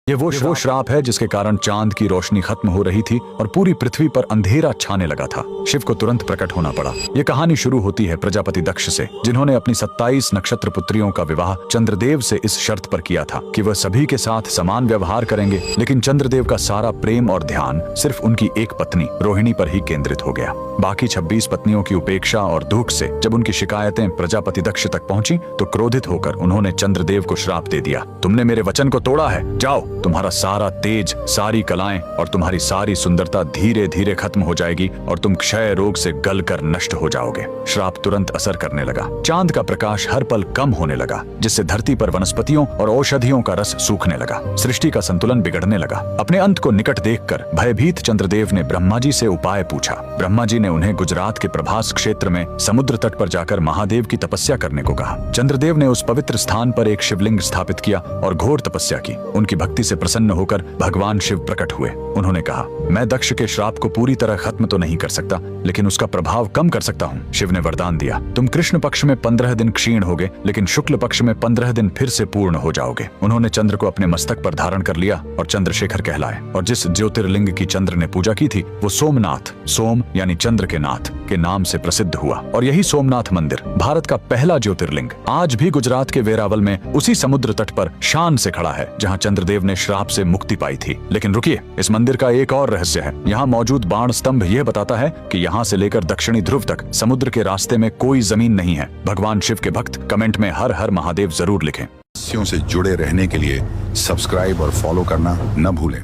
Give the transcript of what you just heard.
ये वो श्राप है जिसके कारण चांद की रोशनी खत्म हो रही थी और पूरी पृथ्वी पर अंधेरा छाने लगा था। शिव को तुरंत प्रकट होना पड़ा। ये कहानी शुरू होती है प्रजापति दक्ष से, जिन्होंने अपनी 27 नक्षत्र पुत्रियों का विवाह चंद्रदेव से इस शर्त पर किया था कि वह सभी के साथ समान व्यवहार करेंगे। लेकिन चंद्रदेव का सारा प्रेम और ध्यान सिर्फ उनकी एक पत्नी रोहिणी पर ही केंद्रित हो गया। बाकी 26 पत्नियों की उपेक्षा और दुख से जब उनकी शिकायतें प्रजापति दक्ष तक पहुंची तो क्रोधित होकर उन्होंने चंद्रदेव को श्राप दे दिया। तुमने मेरे वचन को तोड़ा है, जाओ, तुम्हारा सारा तेज, सारी कलाएं और तुम्हारी सारी सुंदरता धीरे धीरे खत्म हो जाएगी और तुम क्षय रोग से गलकर नष्ट हो जाओगे। श्राप तुरंत असर करने लगा। चांद का प्रकाश हर पल कम होने लगा, जिससे धरती पर वनस्पतियों और औषधियों का रस सूखने लगा। सृष्टि का संतुलन बिगड़ने लगा। अपने अंत को निकट देखकर भयभीत चंद्रदेव ने ब्रह्मा जी से उपाय पूछा। ब्रह्मा जी ने उन्हें गुजरात के प्रभास क्षेत्र में समुद्र तट पर जाकर महादेव की तपस्या करने को कहा। चंद्रदेव ने उस पवित्र स्थान पर एक शिवलिंग स्थापित किया और घोर तपस्या की। उनकी भक्ति से प्रसन्न होकर भगवान शिव प्रकट हुए। उन्होंने कहा, मैं दक्ष के श्राप को पूरी तरह खत्म तो नहीं कर सकता, लेकिन उसका प्रभाव कम कर सकता हूँ। शिव ने वरदान दिया, तुम कृष्ण पक्ष में 15 दिन क्षीण होगे, लेकिन शुक्ल पक्ष में 15 दिन फिर से पूर्ण हो जाओगे। उन्होंने चंद्र को अपने मस्तक पर धारण कर लिया और चंद्रशेखर कहलाए। और जिस ज्योतिर्लिंग की चंद्र ने पूजा की थी वो सोमनाथ, सोम यानी चंद्र के नाथ के नाम से प्रसिद्ध हुआ। और यही सोमनाथ मंदिर भारत का पहला ज्योतिर्लिंग आज भी गुजरात के वेरावल में उसी समुद्र तट पर शान से खड़ा है जहाँ चंद्रदेव ने श्राप से मुक्ति पाई थी। लेकिन रुकिए, इस मंदिर का एक और रहस्य है। यहाँ मौजूद बाण स्तंभ यह बताता है कि यहाँ से लेकर दक्षिणी ध्रुव तक समुद्र के रास्ते में कोई जमीन नहीं है। भगवान शिव के भक्त कमेंट में हर हर महादेव जरूर लिखें। से जुड़े रहने के लिए सब्सक्राइब और फॉलो करना न भूलें।